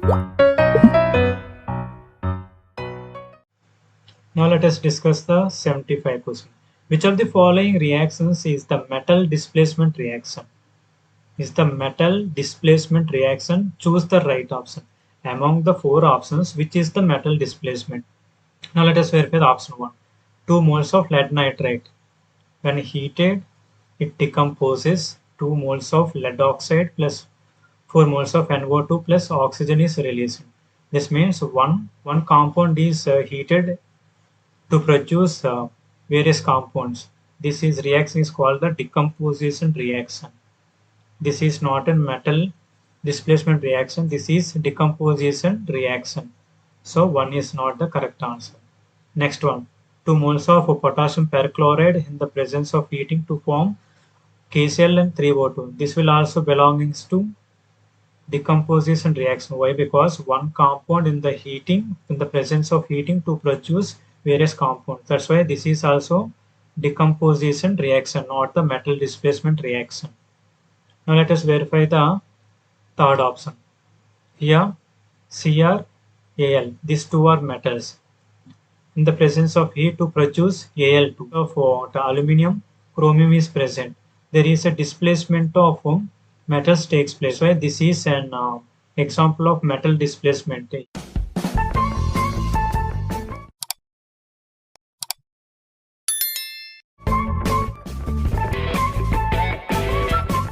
Now let us discuss the 75 question. Which of the following reactions is the metal displacement reaction? Is the metal displacement reaction? Choose the right option. Among the four options, which is the metal displacement? Now let us verify the option 1. 2 moles of lead nitrate. When heated, it decomposes. 2 moles of lead oxide plus 4 moles of NO2 plus oxygen is released. This means one compound is heated to produce various compounds. This is reaction is called the decomposition reaction. This is not a metal displacement reaction. This is decomposition reaction. So 1 is not the correct answer. Next one. 2 moles of potassium perchloride in the presence of heating to form KCl and 3O2. This will also belongs to decomposition reaction. Why? Because one compound in the presence of heating to produce various compounds. That's why this is also decomposition reaction, not the metal displacement reaction. Now let us verify the third option. Here, Cr, Al. These two are metals. In the presence of heat to produce Al2. For the aluminium, chromium is present. There is a displacement of metals takes place. Why this is an example of metal displacement.